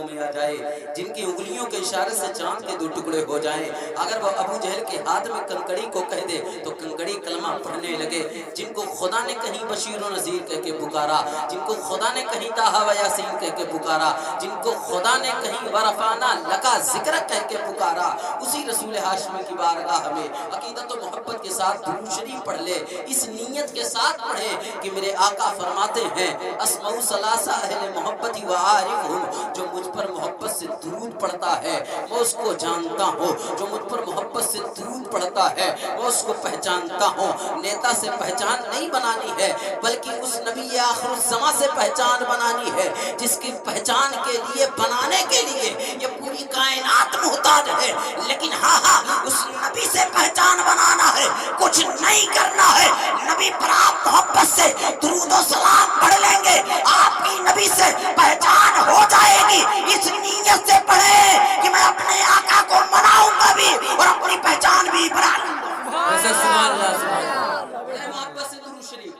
قدموں میں آ جائے، جن کی انگلیوں کے اشارے سے چاند کے 2 ٹکڑے ہو جائیں، اگر وہ ابو جہل کے ہاتھ میں کنکڑی کو کہہ دے تو کنکڑی کلمہ پڑھنے لگے، جن کو خدا نے کہیں بشیر و نذیر کہہ کے پکارا، جن کو خدا نے کہیں طٰہٰ و یاسین کہہ کے پکارا، جن کو خدا نے کہیں ورفعنا لک ذکرک کہہ کے پکارا، اسی رسول ہاشمی کی بارگاہ میں عقیدت و محبت کے ساتھ درود شریف پڑھ لے، اس نیت کے ساتھ پڑھے کہ میرے آقا فرماتے ہیں اسمع ثلاثہ اہل محبتی و عارفہم، جو مجھ پر محبت سے درود پڑھتا ہے میں اس کو جانتا ہوں، جو مجھ پر محبت سے درود پڑھتا ہے میں اس کو پہچانتا ہوں۔ نیتا سے پہچان نہیں بنانی ہے بلکہ اس نبی آخر الزماں سے پہچان بنانی ہے جس کی پہچان کے لیے بنانے کے لیے یہ پوری کائنات محتاج ہے، لیکن ہاں اس نبی سے پہچان بنانا ہے، کچھ نہیں کرنا ہے۔ نبی پر آپ محبت سے درود و سلام پڑھ لیں گے، آپ کی نبی سے پہچان ہو جائے گی۔ اس نیت سے پڑھیں کہ میں اپنے آقا کو مناؤں گا بھی اور اپنی پہچان بھی بنا لوں گا۔ سبحان اللہ سبحان اللہ۔ محبت سے درود شریف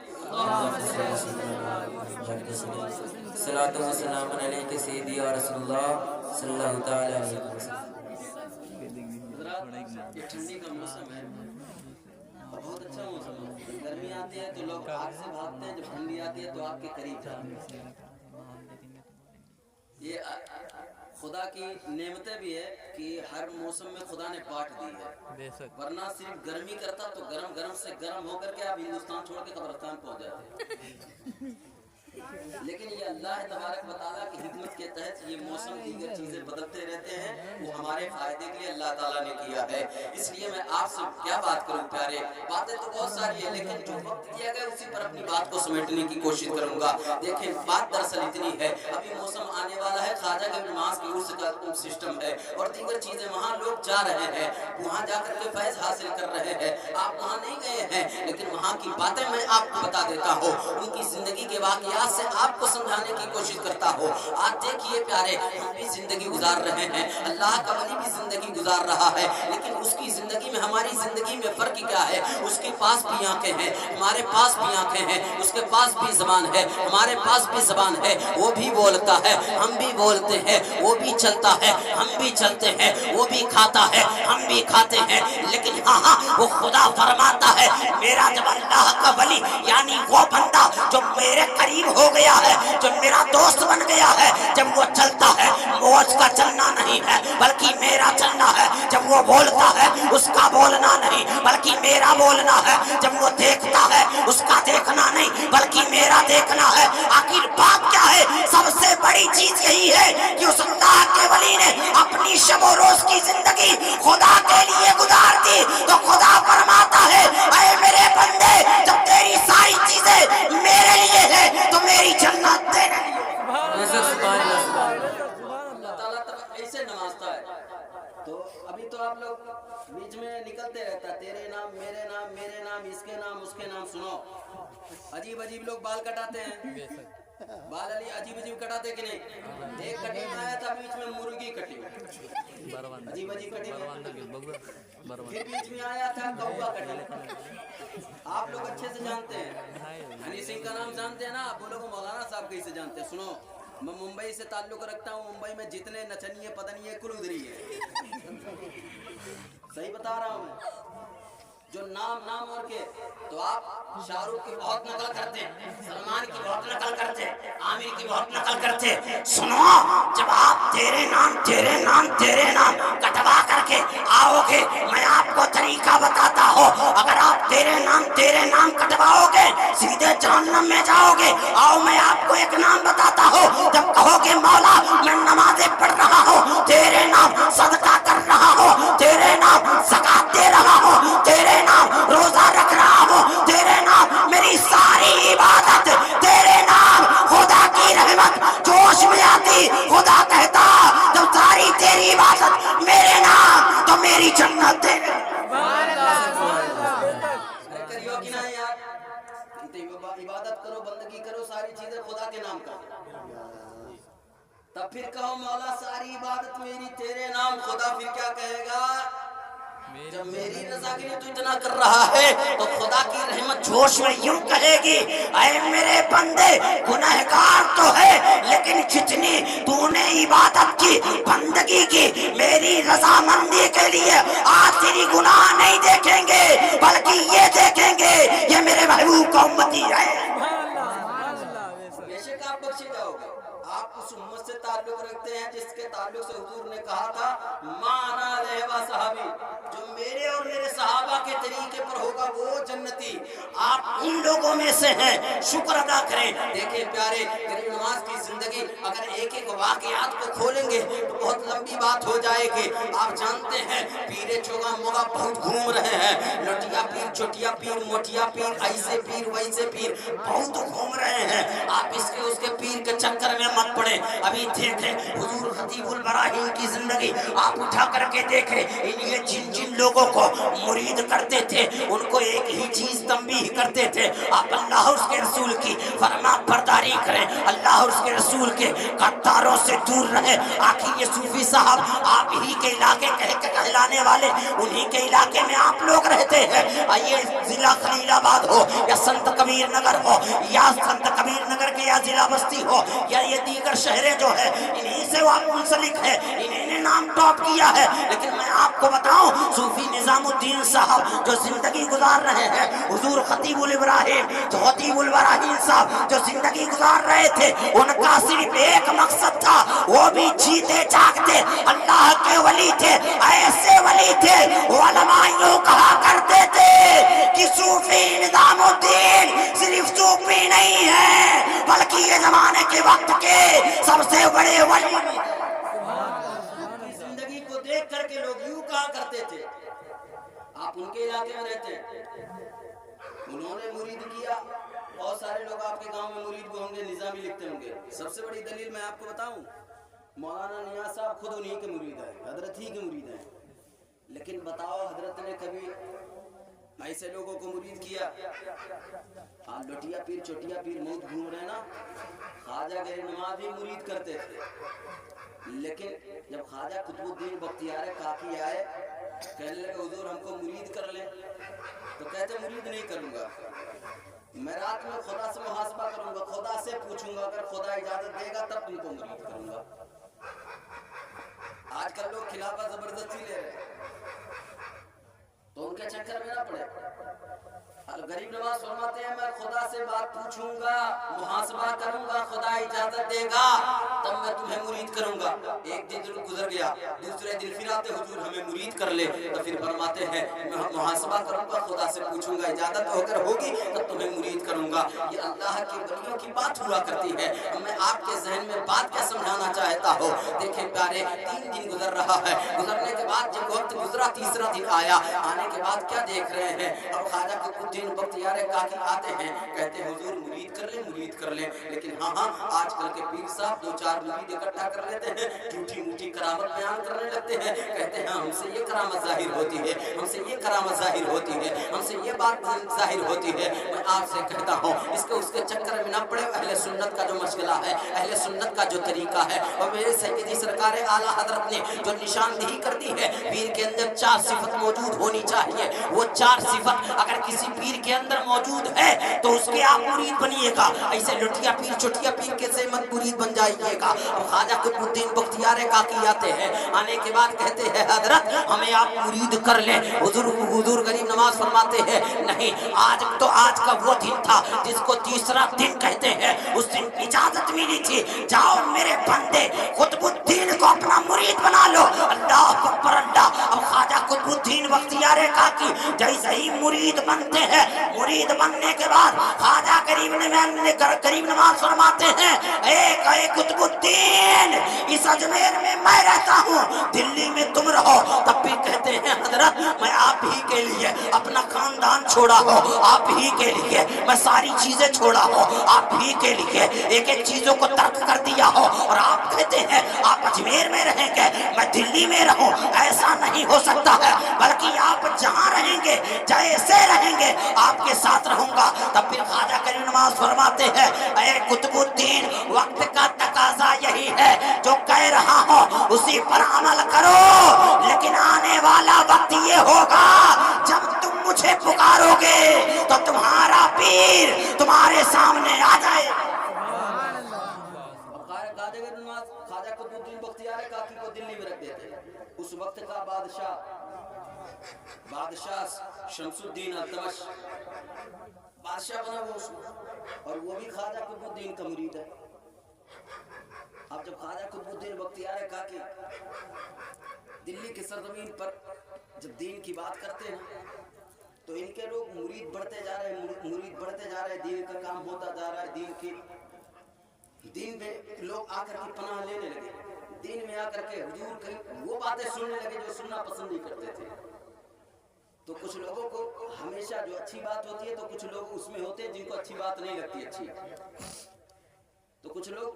صلاۃ و سلام علیک سیدی یا رسول اللہ صلی اللہ تعالی علیہ وسلم۔ یہ ٹھنڈی کا موسم ہے، بہت اچھا موسم ہے۔ گرمی آتی ہے تو لوگ آگ سے بھاگتے ہیں، جب ٹھنڈی آتی ہے تو آگ کے قریب جاتے ہیں۔ یہ خدا کی نعمتیں بھی ہے کہ ہر موسم میں خدا نے بانٹ دی ہے، ورنہ صرف گرمی کرتا تو گرم گرم سے گرم ہو کر کے آپ ہندوستان چھوڑ کے قبرستان پہنچ جاتے، لیکن یہ اللہ تبارک و تعالیٰ کی حکمت کے تحت یہ موسم دیگر چیزیں بدلتے رہتے ہیں، وہ ہمارے فائدے کے لیے اللہ تعالیٰ نے کیا ہے۔ اس لیے میں آپ سے کیا بات کروں پیارے، باتیں تو بہت ساری ہیں لیکن جو وقت دیا گیا اسی پر اپنی بات کو سمیٹنے کی کوشش کروں گا۔ دیکھیں بات دراصل اتنی ہے، ابھی موسم آنے والا ہے، خواجہ کے نماز کی عرس کا سسٹم ہے اور دیگر چیزیں، وہاں لوگ جا رہے ہیں، وہاں جا کر کے فیض حاصل کر رہے ہیں۔ آپ وہاں نہیں گئے ہیں لیکن وہاں کی باتیں میں آپ کو بتا دیتا ہوں، ان کی زندگی کے واقعات سے آپ کو سمجھانے کی کوشش کرتا ہوں۔ آج دیکھیے پیارے، ہم بھی زندگی گزار رہے ہیں، اللہ کا ولی بھی زندگی گزار رہا ہے، لیکن اس کی زندگی میں ہماری زندگی میں فرق کیا ہے؟ اس کے پاس بھی آنکھیں ہیں، ہمارے پاس بھی آنکھیں ہیں، اس کے پاس بھی زبان ہے، ہمارے پاس بھی زبان ہے، وہ بھی بولتا ہے، ہم بھی بولتے ہیں، وہ بھی چلتا ہے، ہم بھی چلتے ہیں، وہ بھی کھاتا ہے، ہم بھی کھاتے ہیں، لیکن ہاں وہ خدا فرماتا ہے میرا جب اللہ کا ولی یعنی وہ بندہ جو میرے قریب ہو گیا ہے، جو میرا دوست بن گیا ہے، جب وہ چلتا ہے وہ اس کا چلنا نہیں ہے بلکہ میرا چلنا ہے، جب وہ بولتا ہے اس کا بولنا نہیں بلکہ میرا بولنا ہے، جب وہ دیکھتا ہے اس کا دیکھنا نہیں بلکہ میرا دیکھنا ہے۔ آخر بات کیا ہے؟ سب سے بڑی چیز یہی ہے کہ اس اللہ کے ولی نے اپنی شب و روز کی زندگی خدا کے لیے گزار دی، تو خدا فرماتا ہے اے میرے بندے جب تیری ساری چیزیں میرے لیے ہے تو میری جنت تیرے لیے۔ اللہ تعالیٰ ایسے نوازتا ہے، تو ابھی تو آپ لوگ بیچ میں نکلتے رہتا، تیرے نام میرے نام میرے نام اس کے نام اس کے نام، سنو عجیب عجیب لوگ بال کٹاتے ہیں، بال علی عجیب عجیب کٹاتے کہ نہیں؟ ایک کٹنگ آیا تھا بیچ میں مرغی کٹنگ، عجیب عجیب کٹنگ، پھر بیچ میں آیا تھا کوا کٹنگ، آپ لوگ اچھے سے جانتے ہیں، ہنی سنگھ کا نام جانتے ہیں نا، آپ لوگوں مولانا صاحب کیسے جانتے ہیں؟ سنو میں ممبئی سے تعلق رکھتا ہوں، ممبئی میں جتنے نچنیے پدنیے کل ادھری ہے، صحیح بتا رہا ہوں میں، جو نام اور کے تو آپ شاہ رخ کی بہت نقل کرتے، سلمان کی بہت نقل کرتے، عامر کی بہت نقل کرتے۔ سنو جب آپ تیرے نام کٹوا کر کے آؤ گے، میں آپ کو طریقہ بتاتا ہوں، اگر آپ تیرے نام کٹواؤ گے سیدھے جہنم میں جاؤ گے۔ آؤ میں آپ کو ایک نام بتاتا ہوں، جب کہو گے مولا میں نمازیں پڑھ رہا ہوں، تیرے نام صدقہ کر رہا ہوں، تیرے نام زکات دے رہا ہوں، تیرے نام روزہ رکھ رہا ہوں، تیرے نام میری ساری عبادت، تیرے نام خدا کی رحمت جوش میں آتی، خدا کہتا جب ساری تیری عبادت میرے نام تو میری جنت ہے۔ کریو کہ نہیں یار، عبادت کرو بندگی کرو ساری چیزیں خدا کے نام کرو، تب پھر کہو مولا ساری عبادت میری تیرے نام، خدا پھر کیا کہے گا؟ جب میری رضا کے لیے تو اتنا کر رہا ہے تو خدا کی رحمت جوش میں یوں کہے گی اے میرے بندے گنہگار تو ہے لیکن جتنی تو نے عبادت کی بندگی کی میری رضامندی کے لیے آج تیری گناہ نہیں دیکھیں گے بلکہ یہ دیکھیں گے یہ میرے محبوب کا امتی ہے. بے شک آپ بخشے جاؤ گے. آپ اس امت سے تعلق رکھتے ہیں جس کے تعلق سے حضور نے کہا تھا مانا لہوا صحابی, جو میرے اور میرے صحابہ کے طریقے پر ہوگا وہ جنتی. آپ ان لوگوں میں سے ہیں, شکر ادا کریں. دیکھیں پیارے, غریب نواز کی زندگی اگر ایک ایک واقعات کو کھولیں گے تو بہت لمبی بات ہو جائے گی. آپ جانتے ہیں پیرے چوگا موگا بہت گھوم رہے ہیں, لٹیا پیر, چوٹیا پیر, موٹیا پیر, ایسے پیر ویسے پیر بہت گھوم رہے ہیں. آپ اس کے پیر کے چکر میں مت پڑے. ابھی دیکھیں حضور خطیب البراہیم کی زندگی آپ اٹھا کر کے دیکھیں. یہ جن لوگوں کو مرید کرتے تھے ان کو ایک ہی چیز تنبیہ کرتے تھے, آپ اللہ اور اس کے رسول کی فرما برداری کریں, اللہ اور اس کے رسول کے غداروں سے دور رہیں. آخر یہ صوفی صاحب آپ ہی کے علاقے کہلانے والے, انہی کے علاقے میں آپ لوگ رہتے ہیں. آئیے ضلع خلیل آباد ہو یا سنت کبیر نگر ہو یا سنت کبیر نگر کے یا ضلع بستی ہو یا یہ دیگر شہریں جو ہے انہی سے وہ منسلک ہے, انہی نے نام ٹاپ کیا ہے. لیکن میں آپ کو بتاؤں صوفی نظام الدین صاحب جو زندگی گزار رہے ہیں, حضور خطیب الابراہیم جو خطیب البراہیم صاحب جو زندگی گزار رہے تھے, ان کا صرف ایک مقصد تھا, وہ بھی جیتے جاگتے اللہ کے ولی تھے. ایسے ولی تھے علماء یوں کہا کرتے تھے کہ صوفی نظام الدین صرف صوفی نہیں ہے بلکہ یہ زمانے کے وقت کے سب سے بڑے ولی. زندگی کو دیکھ کر کے لوگ یوں کہا کرتے تھے. آپ ان کے علاقے میں رہتے ہیں, انہوں نے مرید کیا. بہت سارے لوگ آپ کے گاؤں میں مرید بھی ہوں گے, نظامی لکھتے ہوں گے. سب سے بڑی دلیل میں آپ کو بتاؤں, مولانا نیاز صاحب خود انہی کے مرید ہیں, حضرت ہی کے مرید ہیں. لیکن بتاؤ حضرت نے کبھی ایسے لوگوں کو مرید کیا؟ ہاں لٹیا پیر چوٹیا پیر موت گھوم رہے نا, خواجہ غریب نواز بھی مرید کرتے تھے. لیکن جب خواجہ قطب الدین بختیار کاکی آئے کہنے لگے حضور ہم کو مرید کر لیں, تو کہتے مرید نہیں کروں گا, میں رات میں خدا سے محاسبہ کروں گا, خدا سے پوچھوں گا, اگر خدا اجازت دے گا تب تم کو مرید کروں گا. آج کل لوگ خلافت زبردستی لے رہے ہیں تو ان کے چکر میں نہ پڑے. غریب نواز فرماتے ہیں میں خدا سے بات پوچھوں گا, محاسبہ کروں گا, خدا اجازت دے گا تب میں تمہیں مرید کروں گا. ایک دن گزر گیا, دوسرے دن پھر آتے حضور ہمیں مرید کر لے, تو پھر فرماتے ہیں میں محاسبہ کروں گا, خدا سے پوچھوں گا, اجازت ہو کر ہوگی تب تمہیں مرید کروں گا. یہ اللہ کے ولیوں کی بات ہوا کرتی ہے. میں آپ کے ذہن میں بات کیا سمجھانا چاہتا ہوں. دیکھیں پیارے, 3 دن گزر رہا ہے, گزرنے کے بعد جب وقت گزرا تیسرا دن آیا, آنے کے بعد کیا دیکھ رہے ہیں, اب خواجہ قطب الدین بختیار کاکی آتے ہیں, کہتے ہیں حضور مرید کر لیں مرید کر لیں. لیکن ہاں آج کل کے پیر صاحب 2-4 مرید اکٹھا کر لیتے ہیں, جھوٹی موٹی کرامت بیان کرنے لگتے ہیں, کہتے ہیں ہم سے یہ کرامت ظاہر ہوتی ہے, ہم سے یہ کرامت ظاہر ہوتی ہے, ہم سے یہ بات ظاہر ہوتی ہے. میں آپ سے کہتا ہوں اس کے چکر میں نہ پڑے. اہل سنت کا جو مشغلہ ہے, اہل سنت کا جو طریقہ ہے, اور میرے سیدی سرکار اعلیٰ حضرت نے جو نشاندہی کر دی ہے, پیر کے اندر 4 صفت موجود ہونی چاہیے. وہ 4 صفت اگر کسی پیر کے اندر موجود ہے تو اس کے آپ مرید بنیے گا. ایسے لٹیا پیر چوٹیا پیر کے سے مت مرید بن جائیے گا. اب خواجہ قطب الدین بختیار کاکی آتے ہیں, آنے کے بعد کہتے ہیں حضرت ہمیں آپ مرید کر لیں. حضور غریب نواز فرماتے ہیں نہیں, آج کا وہ دن تھا جس کو تیسرا دن کہتے ہیں. اس دن اجازت ملی تھی, جاؤ میرے بندے قطب الدین کو اپنا مرید بنا لو. اللہ اکبر اللہ. اب خواجہ قطب الدین بختیار کاکی جیسے ہی مرید بنتے ہیں, مرید بننے کے بعد خواجہ غریب نواز فرماتے ہیں اے قطب الدین, اس اجمیر میں میں رہتا ہوں, دلی میں تم رہو. تب بھی کہتے ہیں حضرت میں آپ ہی کے لیے اپنا خاندان چھوڑا ہو, آپ ہی کے لیے میں ساری چیزیں چھوڑا ہو, آپ ہی کے لیے ایک ایک چیزوں کو ترک کر دیا ہو, اور آپ کہتے ہیں آپ اجمیر میں رہیں گے, میں دلی میں رہوں. ایسا نہیں ہو سکتا ہے, بلکہ آپ جہاں رہیں گے रहेंगे, जैसे रहेंगे आपके साथ रहूंगा। तब फिर ख्वाजा करीम नवाज फरमाते हैं, ऐ कुतुबुद्दीन, वक्त का तकाजा यही है, जो कह रहा हूं उसी पर अमल करो, लेकिन आने वाला वक्त ये होगा जब तुम मुझे पुकारोगे तो तुम्हारा पीर तुम्हारे सामने आ जाए। ख्वाजा कुतुबुद्दीन बख्तियार काकी को दिल्ली में रख देते। उस वक्त का बादशाह शमसुद्दीन अल्तमश बादशाह बना वो उसमें, और वो भी ख्वाजा कुतुबुद्दीन का मुरीद है। अब जब ख्वाजा कुतुबुद्दीन बख्तियार काकी दिल्ली की सरजमीन पर जब दीन की बात करते हैं तो इनके लोग मुरीद बढ़ते जा रहे हैं, दीन का काम होता जा रहा है, दीन में लोग आकर के पनाह लेने लगे, दीन में आकर के हुजूर की वो बातें सुनने लगे जो सुनना पसंद नहीं करते थे। तो कुछ लोगों को हमेशा जो अच्छी बात होती है तो कुछ लोग उसमें होते हैं जिनको अच्छी बात नहीं लगती अच्छी, तो कुछ लोग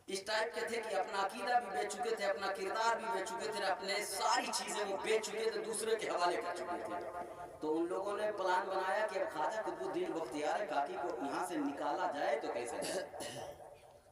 इस टाइप के थे कि अपना अकीदा भी बेच चुके थे, अपना किरदार भी बेच चुके थे, अपने सारी चीजें वो बेच चुके थे, दूसरे के हवाले कर चुके थे। तो उन लोगों ने प्लान बनाया कि अब ख्वाजा कुतुबुद्दीन बख्तियार काकी को यहाँ से निकाला जाए तो कैसे जाए।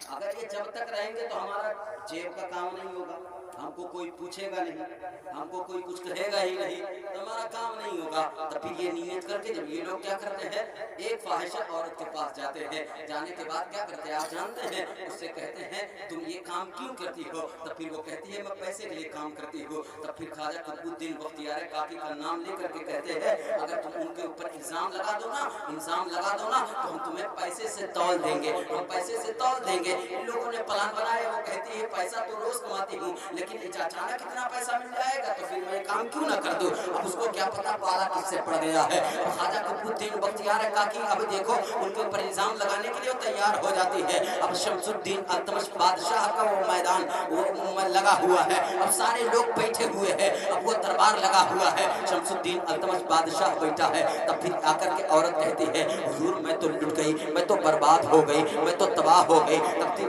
अगर ये जब तक रहेंगे तो हमारा जेब का काम नहीं होगा, हमको कोई पूछेगा नहीं, हमको कोई कुछ कहेगा ही नहीं, तो हमारा काम नहीं होगा। तो फिर ये नियत करके जब ये लोग क्या करते हैं, एक फाहिशा औरत के पास जाते हैं, जाने के बाद क्या करते हैं आप जानते हैं, उससे कहते हैं तुम ये काम क्यों करती हो, तो फिर वो कहती है मैं पैसे के लिए काम करती हूँ। तब फिर ख्वाजा कुतुबुद्दीन बख्तियार काकी का नाम लेकर के कहते हैं अगर तुम उनके ऊपर इल्जाम लगा दो ना तो हम तुम्हें पैसे से तौल देंगे, हम पैसे से तौल देंगे। इन लोगों ने प्लान बनाया, वो कहती है पैसा तो रोज कमाती हूँ लेकिन अचानक कितना पैसा मिल जाएगा तो फिर मैं काम क्यों ना कर दूं। अब उसको क्या पता पाला किससे पड़ गया है। ख्वाजा कुतुबुद्दीन बख्तियार काकी अब देखो उनके ऊपर इल्जाम लगाने के लिए तैयार हो जाती है। अब शमसुद्दीन अल्तमश बादशाह का वो मैदान वो लगा हुआ है, अब सारे लोग बैठे हुए हैं, अब वो दरबार लगा हुआ है, शमसुद्दीन अल्तमश बादशाह बैठा है। तब फिर आकर के औरत कहती है हुजूर मैं तो लुट गई, मैं तो बर्बाद हो गई, मैं तो तबाह हो गई। तब फिर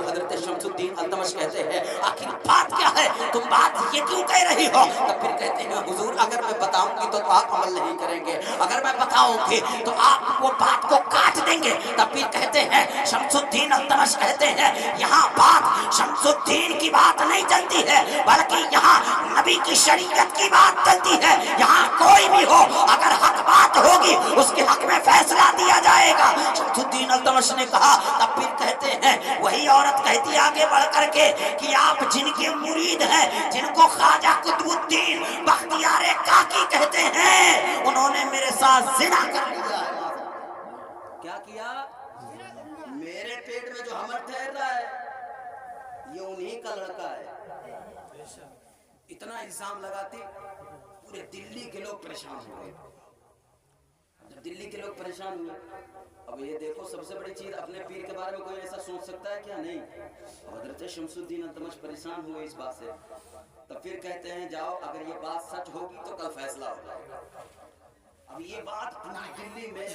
हजरत शमसुद्दीन अल्तमश कहते हैं आखिर बात क्या है, तुम बात ये क्यों कह रही हो। तब फिर कहते हैं हुजूर अगर मैं बताऊंगी तो आप अमल नहीं करेंगे, अगर मैं बताऊंगी तो आप वो बात को काट देंगे। तब फिर कहते हैं शमसुद्दीन अल्तमश कहते हैं यहाँ बात शमसुद्दीन की बात नहीं चलती है बल्कि यहाँ नबी की शरीयत की बात चलती है। यहाँ कोई भी हो अगर हक बात होगी उसके हक में फैसला दिया जाएगा। शमसुद्दीन अल्तमश ने कहा। तब फिर कहते हैं वही औरत कहती आगे बढ़ करके कि आप जिनके मुरीद हैं, जिनको ख्वाजा कुतुबुद्दीन बख्तियार काकी कहते हैं, उन्होंने मेरे साथ जिना कर लिया। क्या किया? मेरे पेट में जो हमर ठहर रहा है ये उन्हीं का लड़का है। इतना इल्जाम लगाते पूरे दिल्ली के लोग परेशान हो गए। जब दिल्ली के लोग परेशान हुए, अब ये देखो सबसे बड़ी चीज अपने पीर के बारे में कोई ऐसा सोच सकता है क्या? नहीं। हजरत शमसुद्दीन अल्तमश परेशान हुए इस बात से। तब फिर कहते हैं जाओ अगर ये बात सच होगी तो कल फैसला होगा। अब ये बात पूरी दिल्ली में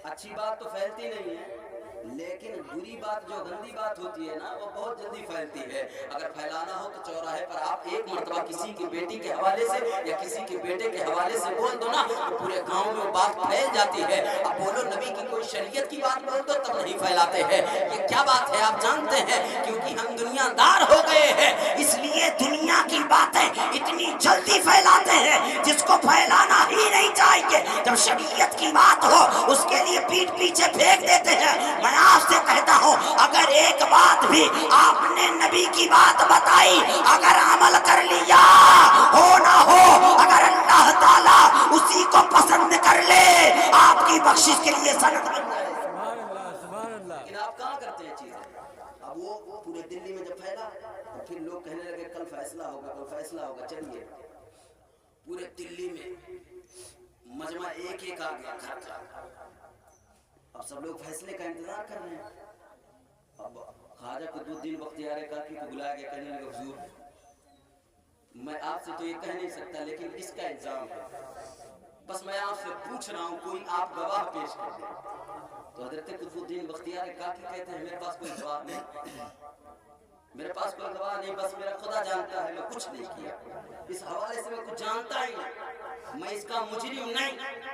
अच्छी बात तो फैलती नहीं है लेकिन बुरी बात जो गंदी बात होती है ना वो बहुत जल्दी फैलती है। अगर फैलाना हो तो चौराहे पर आप एक मर्तबा किसी की बेटी के हवाले से या किसी के बेटे के हवाले से बोल दो ना तो पूरे गांव में वो बात फैल जाती है। अब बोलो नबी की कोई शरीयत की बात बोल दो तब नहीं फैलाते हैं। ये क्या बात है आप जानते हैं? क्योंकि हम दुनियादार हो गए हैं इसलिए दुनिया की बातें इतनी जल्दी फैलाते हैं जिसको फैलाना ही नहीं चाहिए। जब शरीयत की बात हो उसके लिए पीठ पीछे फेंक देते हैं। मैं आपसे कहता हूँ अगर एक बात भी आपने नबी की बात बताई अगर अमल कर लिया हो ना हो अगर अल्लाह ताला उसी को पसंद कर ले आपकी बख्शिश के लिए सनद बन जाए। लेकिन आप कहाँ करते हैं चीजें? अब वो पूरे दिल्ली में जब फैला तो फिर लोग कहने लगे कल फैसला होगा कल फैसला होगा। चलिए पूरे दिल्ली में मजमा एक एक आ गया घर का। अब सब लोग फैसले का इंतजार कर रहे हैं। अब ख्वाजा कुतुबुद्दीन बख्तियार काकी को बुला के कहने लगे हुजूर मैं आपसे तो ये कह नहीं सकता लेकिन इसका इल्जाम है, बस मैं आपसे पूछ रहा हूँ कोई आप गवाह पेश कर दे। तो हजरत कुतुबुद्दीन बख्तियार काकी कहते हैं मेरे पास कोई गवाह नहीं, मेरे पास कोई गवाह नहीं, बस मेरा खुदा जानता है मैं कुछ नहीं किया, इस हवाले से मैं कुछ जानता ही नहीं। मैं इसका मुजरिम नहीं।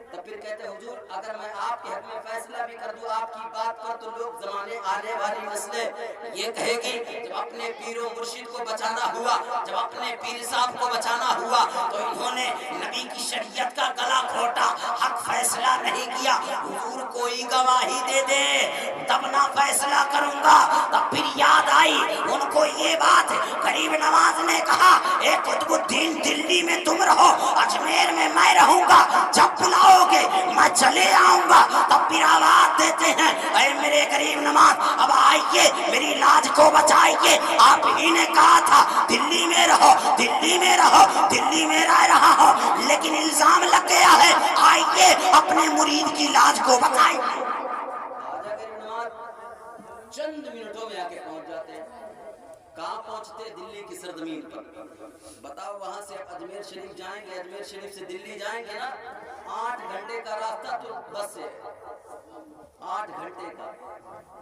तो फिर कहते हुजूर अगर मैं आपके हक में फैसला भी कर दूं आपकी बात पर, तो लोग जमाने आने वाली नस्लें ये कहेगी जब अपने पीरो मुर्शिद को बचाना हुआ, जब अपने पीर साहब को बचाना हुआ तो इन्होंने नबी की शरीयत का गला घोटा, हक फैसला नहीं किया। हुजूर कोई गवाही दे दे तब ना फैसला करूंगा। तब फिर याद आई उनको ये बात, गरीब नवाज ने कहा ए कुतुबुद्दीन दिल्ली में तुम रहो, अजमेर में मैं रहूंगा, जब बुलाओगे मैं चले आऊंगा। तब फिर आवाज देते हैं ऐ मेरे गरीब नवाज अब आइए मेरी लाज को बचाइए। आप ही ने कहा था दिल्ली में रहो, दिल्ली में रहो, दिल्ली में रह रहा हो, लेकिन इल्जाम लग गया है, आइए अपने मुरीद की लाज को बचाइए। चंद मिनटों में आके पहुंच जाते हैं। कहाँ पहुंचते? दिल्ली की सरजमीन पर। बताओ वहां से आप अजमेर शरीफ जाएंगे, अजमेर शरीफ से दिल्ली जाएंगे ना, 8 घंटे का रास्ता तो बस से 8 घंटे का।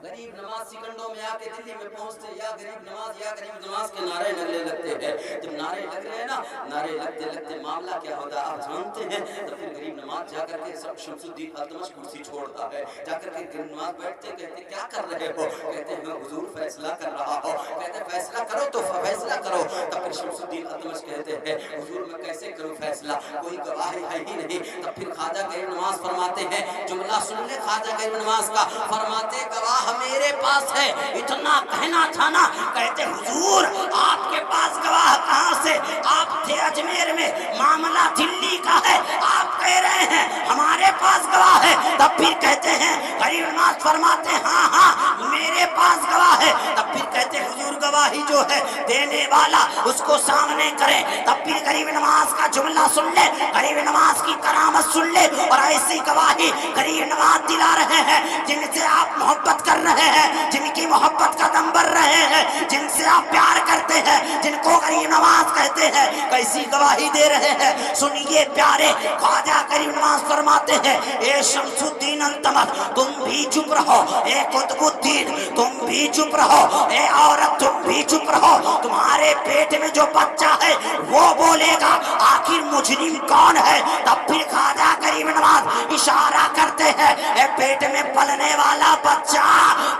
गरीब नवाज सिकंडों में आके दिल्ली में पहुंचते, या गरीब नवाज के नारे लगने लगते हैं। जब नारे लग रहे हैं ना, नारे लगते लगते मामला क्या होता आप जानते हैं। तो फिर गरीब नवाज जाकर के सब शमसुद्दीन अल्तमश कुर्सी छोड़ता है, जाकर के गरीब नवाज बैठते, कहते क्या कर रहे हो? कहते हैं हुजूर फैसला कर रहा हो। कहते फैसला करो तो फैसला करो। तब फिर शमसुद्दीन अल्तमश कहते हैं हुजूर मैं कैसे करूं फैसला, कोई गवाह है ही नहीं। तब फिर ख्वाजा गरीब नवाज फरमाते हैं, जुमला सुन ले ख्वाजा गरीब नवाज का, फरमाते गवाह मेरे पास है, इतना कहना था ना। कहते हुजूर आपके पास गवाह कहां से, आप थे अजमेर में, मामला दिल्ली का है, आप कह रहे हैं हमारे पास गवाह है। तब फिर कहते हैं गरीब नवाज फरमाते हाँ हाँ मेरे पास गवाह है। तब फिर कहते हुजूर गवाही जो है देने वाला उसको सामने करें। तब फिर गरीब नवाज का जुमला सुन ले, गरीब नवाज की करामत सुन ले, और ऐसी गवाही गरीब नवाज दिला रहे हैं जिनसे आप मोहब्बत कर रहे हैं, जिनकी मोहब्बत का दम भर रहे हैं, जिनसे आप प्यार करते हैं, जिनको गरीब नवाज कहते हैं, कैसी गवाही दे रहे हैं सुनिए प्यारे। ख्वाजा गरीब नवाज फरमाते हैं ए शमसुद्दीन अल्तमश तुम भी चुप रहो, ए कुतुबुद्दीन तुम भी चुप रहो, ए औरत तुम भी चुप रहो। तुम्हारे पेट में जो बच्चा है वो बोलेगा आखिर मुजरिम कौन है। तब फिर ख्वाजा गरीब नवाज इशारा करते हैं ए पेट में पलने वाला बच्चा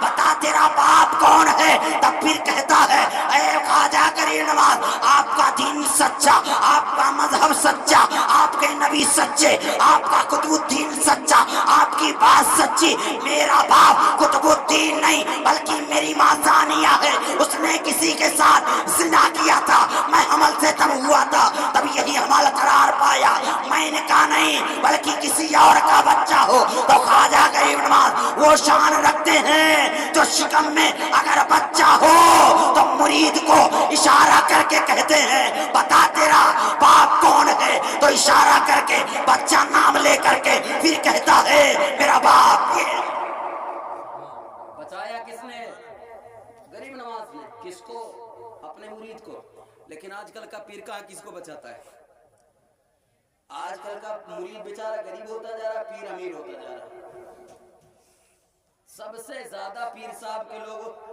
बता तेरा बाप कौन है। तब फिर कहता है ए ख्वाजा गरीब नवाज आपका दीन सच्चा, आपका मजहब सच्चा, आपके नबी सच्चे, आपका कुतुबुद्दीन सच्चा, आपकी बात सच्ची। मेरा बाप कुतुबुद्दीन नहीं बल्कि मेरी माँ सानिया है, उसने किसी के साथ जिना किया था, मैं हमल से तब हुआ था, तब यही हमल करार पाया। मैंने कहा नहीं बल्कि किसी और का बच्चा हो। तो ख्वाजा गरीब नवाज वो शान रखते हैं जो शिकम में अगर बच्चा हो तो मुरीद को इशारा करके कहते हैं बता तेरा बाप कौन है। तो इशारा करके बच्चा नाम ले करके फिर कहता है मेरा बाप ये। बचाया किसने? गरीब नवाज ने। किसको? अपने मुरीद को। लेकिन आजकल का पीर कहाँ किसको बचाता है? आजकल का मुरीद बेचारा गरीब होता जा रहा, पीर अमीर होता जा रहा। सबसे ज्यादा पीर साहब के लोग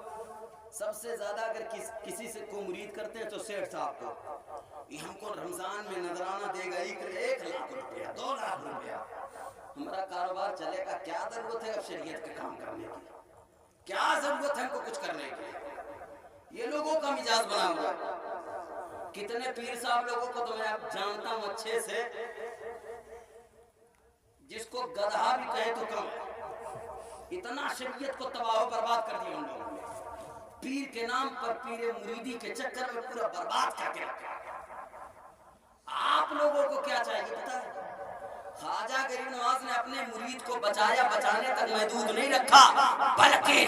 सबसे ज्यादा अगर किसी से को मुरीद करते हैं तो सेठ साहब को, ये हमको रमजान में नजराना देगा 1 लाख रुपया 2 लाख रुपया, हमारा कारोबार चलेगा। क्या जरूरत है अब शरीयत के काम करने की? क्या जरूरत है हमको कुछ करने की? ये लोगों का मिजाज बना हुआ है। कितने पीर साहब लोगों को तो मैं जानता हूँ अच्छे से, जिसको गधा भी कहे तो कम, इतना शरीयत को तबाह बर्बाद कर दिया उन लोगों ने। पीर के नाम पर पीर मुरीदी के चक्कर में पूरा बर्बाद करके रखा। आप लोगों को क्या चाहिए पता है? ख्वाजा गरीब नवाज ने अपने मुरीद को बचाया, बचाने तक महदूद नहीं रखा बल्कि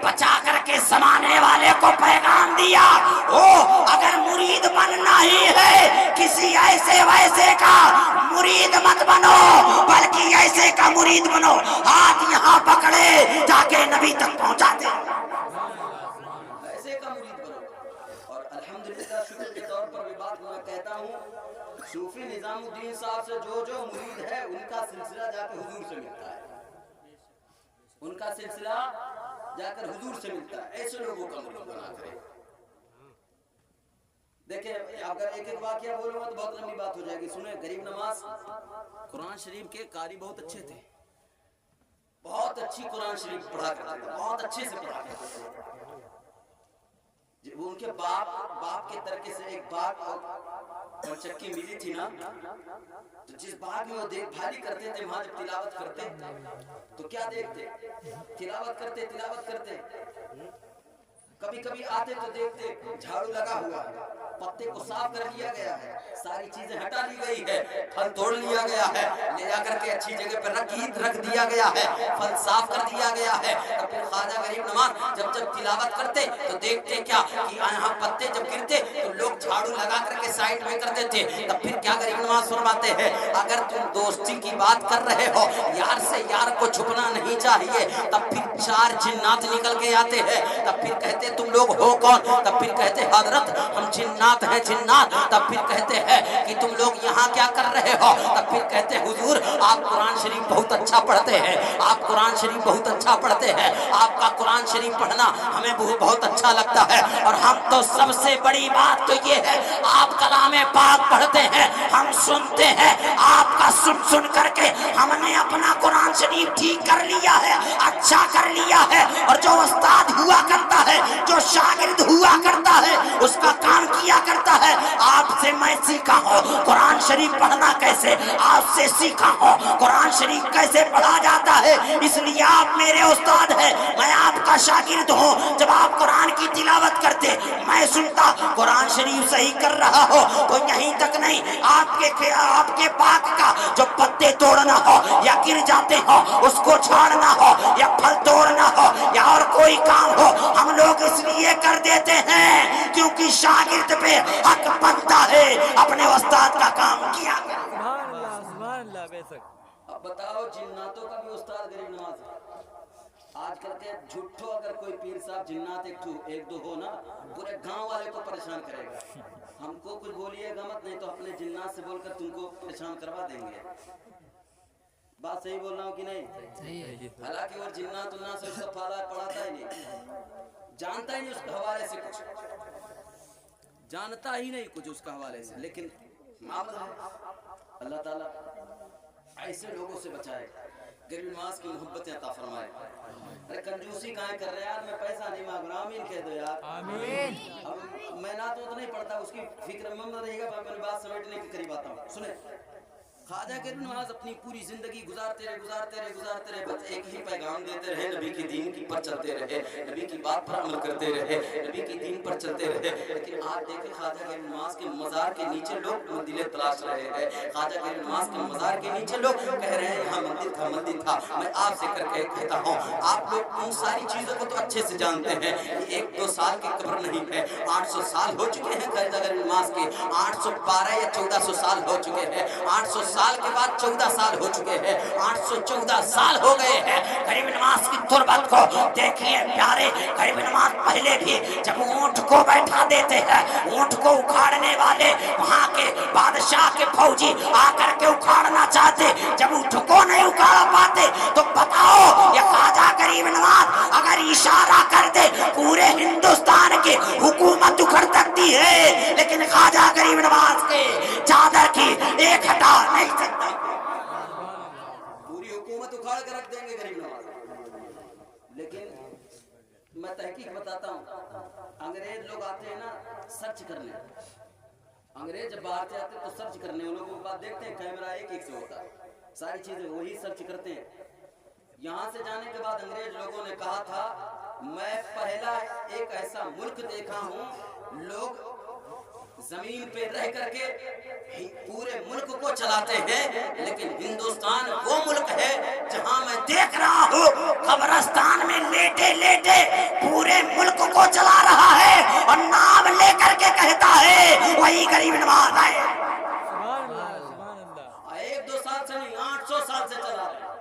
बचा करके समाने वाले को पैगाम दिया ओ अगर मुरीद बनना ही है किसी ऐसे वैसे का मुरीद मत बनो बल्कि ऐसे का मुरीद बनो। हाथ यहाँ पकड़े जाके नबी तक पहुँचा दे, ऐसे का मुरीद बनो। और अल्हम्दुलिल्लाह शुक्र के तौर पर भी बात मैं कहता हूँ, सूफी निजामुद्दीन साहब से जो मुरीद है उनका सिलसिला जाकर हुजूर से मिलता है, उनका सिलसिला जाकर हुजूर से मिलता है। ऐसे लोगों का मुरीद बना करें। देखिए अगर एक एक वाकया बोलूंगा तो बहुत लंबी बात हो जाएगी। सुने, गरीब नवाज कुरान शरीफ के कारी बहुत अच्छे थे, बहुत अच्छी कुरान शरीफ पढ़ा करते थे, बहुत अच्छे से पढ़ा करते थे। उनके बाप के तरके से एक बाग और चक्की मिली थी ना, तो जिस बाग में वो देखभाली करते थे, वहां जब तिलावत करते तो क्या देखते, तिलावत करते कभी कभी आते तो देखते झाड़ू लगा हुआ है, पत्ते को साफ कर लिया गया है, सारी चीजें हटा ली गई है, फल तोड़ लिया गया है, ले जाकर के अच्छी जगह पर रख दिया गया है, फल साफ कर दिया गया है। तब फिर ख्वाजा गरीब नवाज जब तिलावत करते तो देखते क्या कि यहाँ पत्ते जब गिरते तो लोग झाड़ू लगा करके साइड में कर देते। तब फिर क्या गरीब नवाज फरमाते हैं, अगर तुम दोस्ती की बात कर रहे हो, यार से यार को छुपना नहीं चाहिए। तब फिर 4 जिन्नात निकल के आते हैं। तब फिर कहते तुम लोग हो कौन? तब फिर कहते हजरत हम जिन्नात हैं, जिन्नात। तब फिर कहते हैं कि तुम लोग यहाँ क्या कर रहे हो? तब फिर कहते हुजूर आप कुरान शरीफ बहुत अच्छा पढ़ते हैं, आप कुरान शरीफ बहुत अच्छा पढ़ते हैं, आपका कुरान शरीफ पढ़ना हमें बहुत अच्छा लगता है। और हम तो सबसे बड़ी बात तो ये है, आप कलामे पाक पढ़ते हैं, हम सुनते हैं, आपका सुन करके हमने अपना कुरान शरीफ ठीक कर लिया है, अच्छा कर लिया है। और जो उस्ताद हुआ करता है, जो शागिर्द हुआ करता है, उसका काम किया करता है। आपसे मैं सीखा हूँ कुरान शरीफ पढ़ना कैसे, आपसे सीखा हूँ कुरान शरीफ कैसे पढ़ा जाता है, इसलिए आप मेरे उस्ताद हैं, मैं आपका शागिर्द हूँ। जब आप कुरान की तिलावत करते मैं सुनता कुरान शरीफ सही कर रहा हो, तो यहीं तक नहीं, आपके पाक का जो पत्ते तोड़ना हो या गिर जाते हो उसको छाड़ना हो या फल तोड़ना हो या और कोई काम हो, हम लोग इसलिए कर देते हैं क्योंकि शागिर्द पे हक बनता है अपने उस्ताद का काम किया। सुभान अल्लाह बेशक। अब बताओ, जिन्नातों का भी उस्ताद गरीब नवाज है। आजकल के झूठो अगर कोई पीर साहब जिन्नात एक दो हो ना, पूरे गांव वाले को परेशान करेगा। हमको कुछ बोलिएगा मत, नहीं तो अपने जिन्नात से बोलकर तुमको परेशान करवा देंगे। बात सही बोल रहा हूँ कि नहीं? सही है। हालांकि वो जिन्नात उन्नात से उसका पढ़ाता ही नहीं, जानता ही नहीं उसके हवाले से कुछ, जानता ही नहीं कुछ उसका हवाले से। लेकिन मामला है, अल्लाह ताला ऐसे लोगों से बचाए, गरीब नवाज की मोहब्बत अता फरमाए। अरे कंजूसी काहे कर रहे हैं यार, मैं पैसा नहीं मांग रहा, आमीन कह दो यार, आमीन। अब मैं ना तो नहीं पढ़ता, उसकी फिक्र में रहेगा, मैं अपनी बात समेटने के करीब आता हूँ। सुने, ख्वाजा गरीब नवाज अपनी पूरी जिंदगी गुजारते रहे, बस एक ही पैगाम देते रहे, नबी की दीन की पर चलते रहे, नबी की बात पर अमल करते रहे, नबी की दीन पर चलते रहे। लेकिन आज देखें ख्वाजा गरीब नवाज के मज़ार के नीचे लोग मंदिरें तलाश रहे हैं, ख्वाजा गरीब नवाज के मज़ार के नीचे लोग कह रहे हैं यहाँ मंदिर था। मैं आपसे करके कहता हूँ, आप लोग उन सारी चीज़ों को तो अच्छे से जानते हैं, 1-2 साल की कब्र नहीं है, 800 साल हो चुके हैं ख्वाजा गरीब नवाज के, 812 या 1400 साल हो चुके हैं, 800 साल के बाद 14 साल हो चुके हैं, 814 साल हो गए हैं गरीब नवाज की तुरबत को। देखिए प्यारे, गरीब नवाज पहले भी जब ऊंट को बैठा देते हैं, ऊंट को उखाड़ने वाले वहां के बादशाह के फौजी आकर के उखाड़ना चाहते, जब ऊंट को नहीं उखाड़ पाते तो बताओ ये ख्वाजा गरीब नवाज अगर इशारा कर दे पूरे हिंदुस्तान की हुकूमत उखड़ सकती है, लेकिन ख्वाजा गरीब नवाज के चादर की एक हटा नहीं सकता, पूरी हुकूमत उखाड़ कर रख देंगे गरीब नवाज। लेकिन मैं तहकीक बताता हूँ, अंग्रेज लोग आते हैं ना सर्च करने, अंग्रेज जब बाहर से आते हैं तो सर्च करने, उन लोगों के बाद देखते हैं कैमरा एक से होता है, सारी चीजें वही सर्च करते हैं। यहाँ से जाने के बाद अंग्रेज लोगों ने कहा था, मैं पहला एक ऐसा मुल्क देखा हूँ लोग जमीन पे रह करके पूरे मुल्क को चलाते हैं, लेकिन हिंदुस्तान वो मुल्क है जहां मैं देख रहा हूँ कब्रिस्तान में लेटे लेटे पूरे मुल्क को चला रहा है और नाम लेकर के कहता है वही गरीब नवाज है। 1-2 साल से नहीं, 800 साल से चला रहे।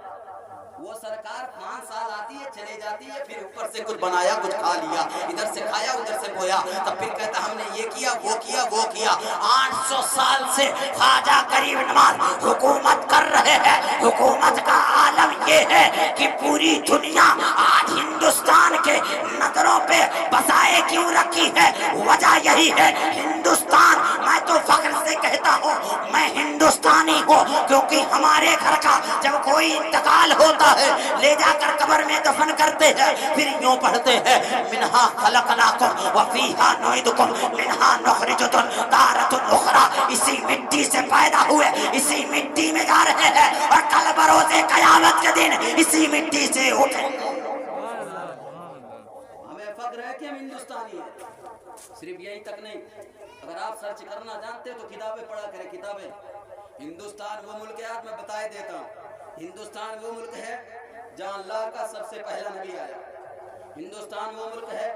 वो सरकार 5 साल आती है चले जाती है, फिर ऊपर से कुछ बनाया कुछ खा लिया, इधर से खाया उधर से होया। तब फिर कहता हमने ये किया वो किया वो किया। 800 साल से ख्वाजा गरीब नवाज हुकूमत कर रहे हैं। हुकूमत का आलम ये है कि पूरी दुनिया आज हिंदुस्तान के नजरों पे बसाए क्यों रखी है, वजह यही है हिंदुस्तान। मैं तो फख्र से कहता हूँ मैं हिंदुस्तानी हूँ, क्योंकि हमारे घर का जब कोई इंतकाल होता है ले जाकर कब्र में दफन करते हैं, फिर यूं पढ़ते हैं मिन्हा खलकनाकुम व फीहा नुईदुकुम मिन्हा नुखरिजुकुम तारतुन उखरा। इसी मिट्टी से पैदा हुए इसी मिट्टी में जा रहे हैं और कल बरोज़े क़यामत के दिन इसी मिट्टी से उठेंगे। हमें फख्र है कि हम हिंदुस्तानी हैं। सिर्फ यही तक नहीं, अगर आप सर्च करना जानते हो तो किताबें पढ़ा करें, किताबें। हिंदुस्तान वो मुल्क है, आज मैं बताए देता हूँ। हिंदुस्तान वो मुल्क है जहाँ अल्लाह का सबसे पहला नबी आया। हिंदुस्तान वो मुल्क है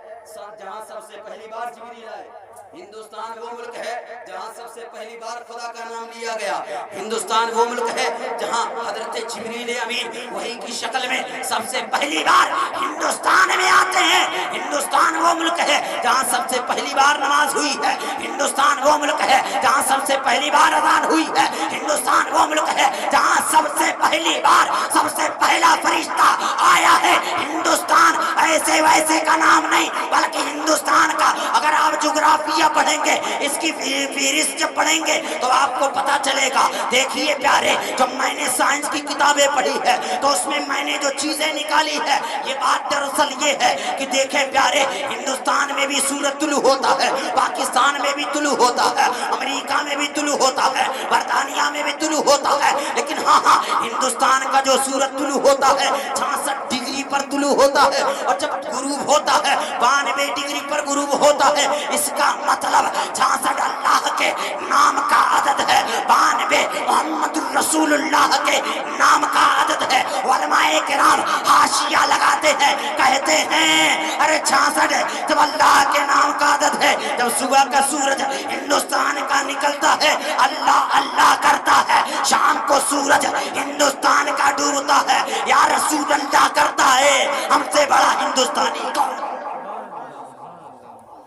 जहाँ सबसे पहली बार जिब्रील आए। हिंदुस्तान वो मुल्क है जहाँ सबसे पहली बार खुदा का नाम लिया गया। हिंदुस्तान वो मुल्क है जहाँ हजरत जिब्रील अमीन वही की शक्ल में सबसे पहली बार हिंदुस्तान में आते हैं। हिंदुस्तान वो मुल्क है जहाँ सबसे पहली बार नमाज हुई है। हिंदुस्तान वो मुल्क है जहाँ सबसे पहली बार अज़ान हुई है। हिंदुस्तान वो मुल्क है जहाँ सबसे पहली बार सबसे पहला फरिश्ता आया है। हिंदुस्तान ऐसे वैसे का नाम नहीं, बल्कि हिंदुस्तान का अगर आप ज्योग्राफिया पढ़ेंगे, इसकी फहरिस्त जब पढ़ेंगे तो आपको पता चलेगा। देखिए प्यारे, जब मैंने साइंस की किताबें पढ़ी है तो उसमें मैंने जो चीजें निकाली है, ये बात दरअसल ये है कि देखे प्यारे, हिंदुस्तान में भी सूरज तुलू होता है, पाकिस्तान में भी तुलू होता है, अमेरिका में भी तुलू होता है, बरतानिया में भी तुलू होता है, लेकिन हाँ हिंदुस्तान का जो सूरज तुलू होता है 66 डिग्री पर तुलू होता है, और जब गुरूब होता है 92 डिग्री पर गुरूब होता है। इसका मतलब 66 अल्लाह के नाम का अदद है, 92 मोहम्मद रसूलुल्लाह के नाम का अदद है। उलमाए किराम हाशिया लगाते हैं, कहते हैं अरे 66 जब अल्लाह के नाम का अदद है, जब सुबह का सूरज हिंदुस्तान का निकलता है अल्लाह अल्लाह करता है, शाम को सूरज हिंदुस्तान का डूबता है या रसूल अल्लाह करता है। हमसे बड़ा हिंदुस्तानी कौन?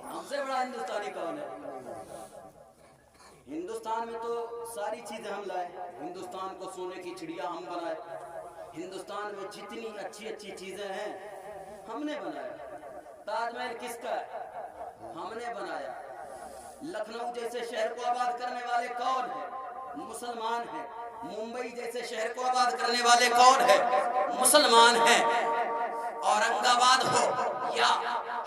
हमसे बड़ा हिंदुस्तानी कौन है? हिंदुस्तान में तो सारी चीजें हम लाए। हिंदुस्तान को सोने की चिड़िया हम बनाए। हिंदुस्तान में जितनी अच्छी अच्छी चीजें हैं हमने बनाया। ताजमहल किसका है? हमने बनाया। लखनऊ जैसे शहर को आबाद करने वाले कौन है? मुसलमान है। मुंबई जैसे शहर को आबाद करने वाले कौन है? मुसलमान है। औरंगाबाद हो या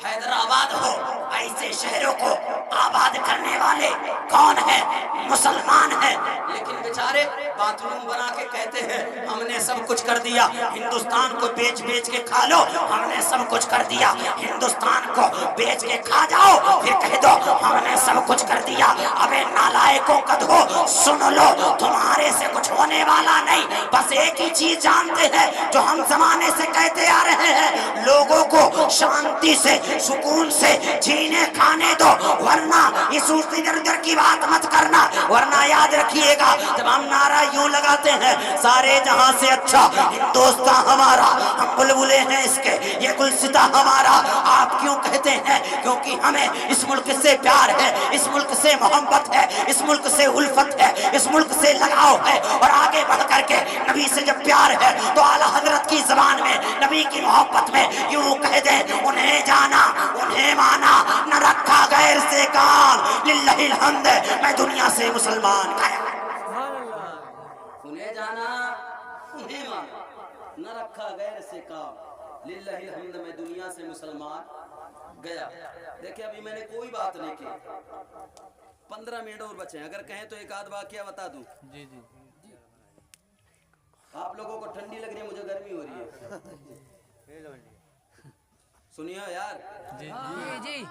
हैदराबाद हो, ऐसे शहरों को आबाद करने वाले कौन है? मुसलमान है। लेकिन बेचारे बाथरूम बना के कहते हैं हमने सब कुछ कर दिया। हिंदुस्तान को बेच बेच के खा लो, हमने सब कुछ कर दिया। हिंदुस्तान को बेच के खा जाओ, फिर कह दो हमने सब कुछ कर दिया। अबे नालायकों कदो, सुन लो, तुम्हारे से कुछ होने वाला नहीं। बस एक ही चीज जानते हैं जो हम जमाने से कहते आ रहे हैं, लोगों को शांति से सुकून से जीने खाने दो, वरना इस इधर उधर की बात मत करना। वरना याद रखिएगा, जब हम नारा यूं लगाते हैं सारे जहां से अच्छा हिंदुस्तान हमारा, हम बुलबुले हैं इसके, ये गुलसिता हमारा। आप क्यों कहते हैं? क्योंकि हमें इस मुल्क से प्यार है, इस मुल्क से मोहब्बत है, इस मुल्क से उल्फत है, इस मुल्क से लगाव है। और आगे बढ़ करके नबी से जब प्यार है तो आला हजरत की जबान में नबी की मोहब्बत में यूं कह दें, उन्हें जाना उन्हें माना, न रखा गैर से काम, लिल्लाहिल हम्द, मैं दुनिया से मुसलमान गया। उन्हें जाना उन्हें माना, न रखा गैर से काम, लिल्लाहिल हम्द, मैं दुनिया से मुसलमान गया। देखिए अभी मैंने कोई बात नहीं की, 15 मिनट और बचे हैं। अगर कहें तो एक आध वाकया बता दूं। जी जी आप लोगों को ठंडी लग रही है, मुझे गर्मी हो रही है। सुनियो यार, जी जी जी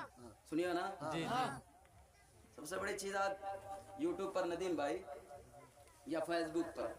सुनियो ना। जी जी सबसे बड़ी चीज आज यूट्यूब पर नदीम भाई या फेसबुक पर